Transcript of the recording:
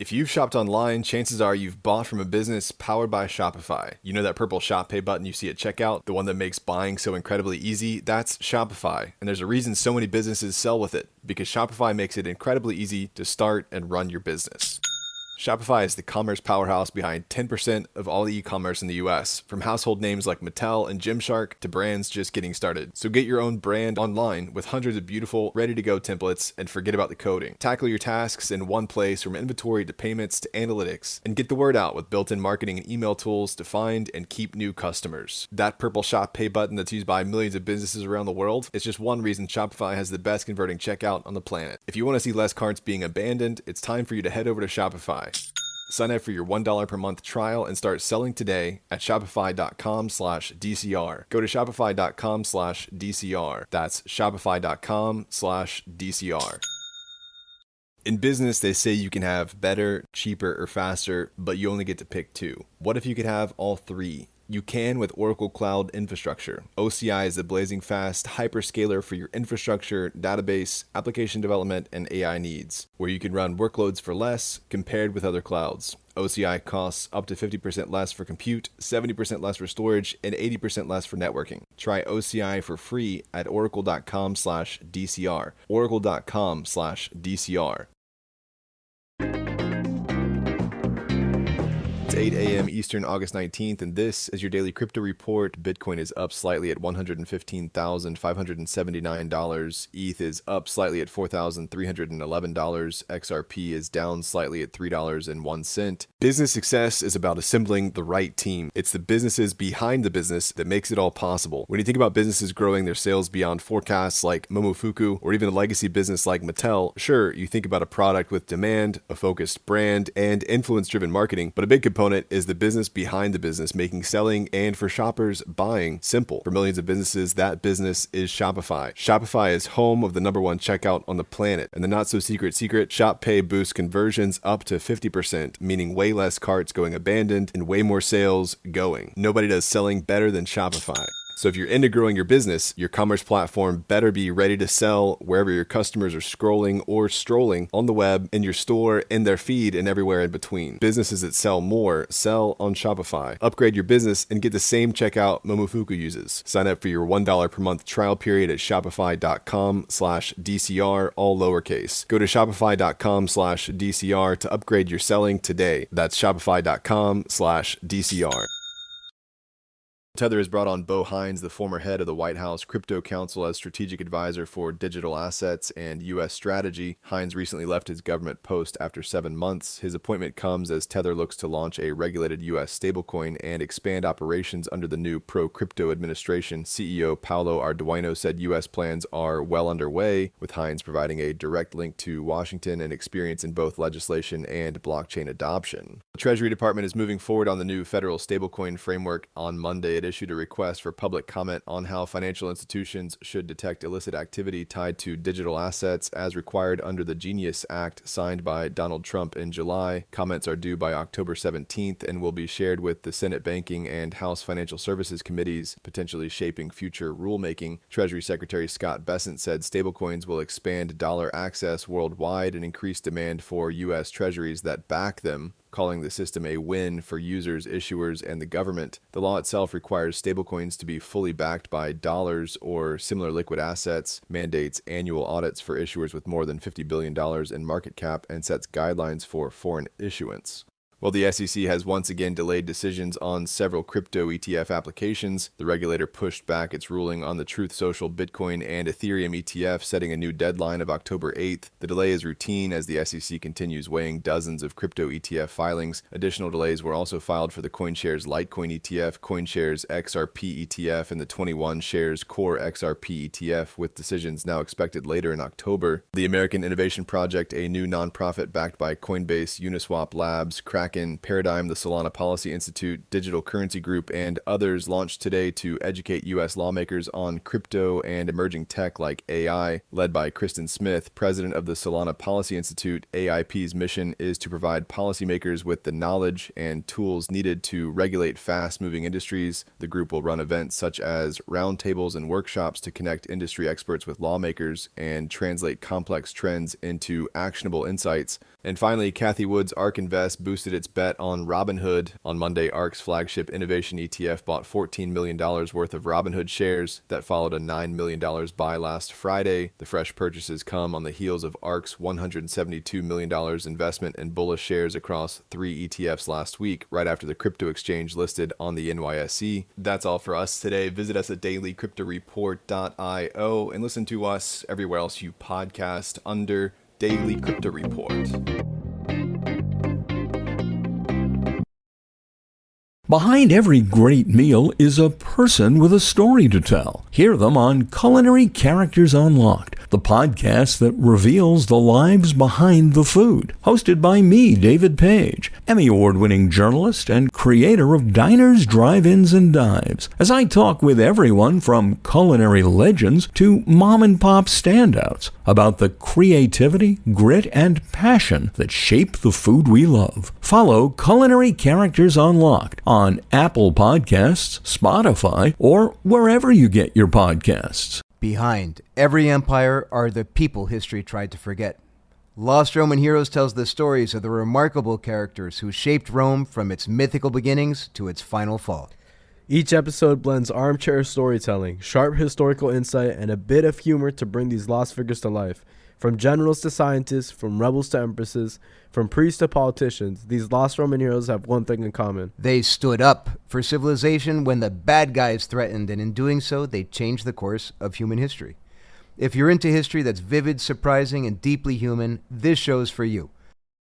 If you've shopped online, chances are you've bought from a business powered by Shopify. You know that purple Shop Pay button you see at checkout, the one that makes buying so incredibly easy? That's Shopify. And there's a reason so many businesses sell with it, because Shopify makes it incredibly easy to start and run your business. Shopify is the commerce powerhouse behind 10% of all e-commerce in the US, from household names like Mattel and Gymshark to brands just getting started. So get your own brand online with hundreds of beautiful, ready-to-go templates and forget about the coding. Tackle your tasks in one place, from inventory to payments to analytics, and get the word out with built-in marketing and email tools to find and keep new customers. That purple Shop Pay button that's used by millions of businesses around the world is just one reason Shopify has the best converting checkout on the planet. If you want to see less carts being abandoned, it's time for you to head over to Shopify. Sign up for your $1 per month trial and start selling today at shopify.com/DCR. Go to shopify.com/DCR. That's shopify.com/DCR. In business, they say you can have better, cheaper, or faster, but you only get to pick two. What if you could have all three? You can with Oracle Cloud Infrastructure. OCI is the blazing fast hyperscaler for your infrastructure, database, application development, and AI needs, where you can run workloads for less compared with other clouds. OCI costs up to 50% less for compute, 70% less for storage, and 80% less for networking. Try OCI for free at oracle.com/DCR. Oracle.com/DCR. It's 8 a.m. Eastern, August 19th, and this is your daily crypto report. Bitcoin is up slightly at $115,579. ETH is up slightly at $4,311. XRP is down slightly at $3.01. Business success is about assembling the right team. It's the businesses behind the business that makes it all possible. When you think about businesses growing their sales beyond forecasts like Momofuku, or even a legacy business like Mattel, sure, you think about a product with demand, a focused brand, and influence-driven marketing, but a big component is the business behind the business, making selling and, for shoppers, buying simple. For millions of businesses, that business is Shopify. Shopify is home of the #1 checkout on the planet, and the not-so-secret Shop Pay boosts conversions up to 50%, meaning way less carts going abandoned and way more sales going. Nobody does selling better than Shopify. So if you're into growing your business, your commerce platform better be ready to sell wherever your customers are scrolling or strolling on the web, in your store, in their feed, and everywhere in between. Businesses that sell more sell on Shopify. Upgrade your business and get the same checkout Momofuku uses. Sign up for your $1 per month trial period at shopify.com/DCR, all lowercase. Go to shopify.com/DCR to upgrade your selling today. That's shopify.com/DCR. Tether has brought on Bo Hines, the former head of the White House Crypto Council, as strategic advisor for digital assets and U.S. strategy. Hines recently left his government post after 7 months. His appointment comes as Tether looks to launch a regulated U.S. stablecoin and expand operations under the new pro-crypto administration. CEO Paulo Arduino said U.S. plans are well underway, with Hines providing a direct link to Washington and experience in both legislation and blockchain adoption. The Treasury Department is moving forward on the new federal stablecoin framework. On Monday, it issued a request for public comment on how financial institutions should detect illicit activity tied to digital assets as required under the Genius Act signed by Donald Trump in July. Comments are due by October 17th and will be shared with the Senate Banking and House Financial Services Committees, potentially shaping future rulemaking. Treasury Secretary Scott Bessent said stablecoins will expand dollar access worldwide and increase demand for U.S. treasuries that back them, calling the system a win for users, issuers, and the government. The law itself requires stablecoins to be fully backed by dollars or similar liquid assets, mandates annual audits for issuers with more than $50 billion in market cap, and sets guidelines for foreign issuance. While the SEC has once again delayed decisions on several crypto ETF applications, the regulator pushed back its ruling on the Truth Social Bitcoin and Ethereum ETF, setting a new deadline of October 8th. The delay is routine as the SEC continues weighing dozens of crypto ETF filings. Additional delays were also filed for the CoinShares Litecoin ETF, CoinShares XRP ETF, and the 21 Shares Core XRP ETF, with decisions now expected later in October. The American Innovation Project, a new nonprofit backed by Coinbase, Uniswap Labs, Kraken, Kraken, Paradigm, the Solana Policy Institute, Digital Currency Group, and others launched today to educate U.S. lawmakers on crypto and emerging tech like AI. Led by Kristen Smith, president of the Solana Policy Institute, AIP's mission is to provide policymakers with the knowledge and tools needed to regulate fast-moving industries. The group will run events such as roundtables and workshops to connect industry experts with lawmakers and translate complex trends into actionable insights. And finally, Cathie Wood's ARK Invest boosted its bet on Robinhood. On Monday, ARK's flagship innovation ETF bought $14 million worth of Robinhood shares. That followed a $9 million buy last Friday. The fresh purchases come on the heels of ARK's $172 million investment in bullish shares across 3 ETFs last week, right after the crypto exchange listed on the NYSE. That's all for us today. Visit us at dailycryptoreport.io and listen to us everywhere else you podcast under Daily Crypto Report. Behind every great meal is a person with a story to tell. Hear them on Culinary Characters Unlocked, the podcast that reveals the lives behind the food. Hosted by me, David Page, Emmy Award-winning journalist and creator of Diners, Drive-Ins, and Dives, as I talk with everyone from culinary legends to mom-and-pop standouts about the creativity, grit, and passion that shape the food we love. Follow Culinary Characters Unlocked on Apple Podcasts, Spotify, or wherever you get your podcasts. Behind every empire are the people history tried to forget. Lost Roman Heroes tells the stories of the remarkable characters who shaped Rome from its mythical beginnings to its final fall. Each episode blends armchair storytelling, sharp historical insight, and a bit of humor to bring these lost figures to life. From generals to scientists, from rebels to empresses, from priests to politicians, these lost Roman heroes have one thing in common. They stood up for civilization when the bad guys threatened, and in doing so, they changed the course of human history. If you're into history that's vivid, surprising, and deeply human, this show's for you.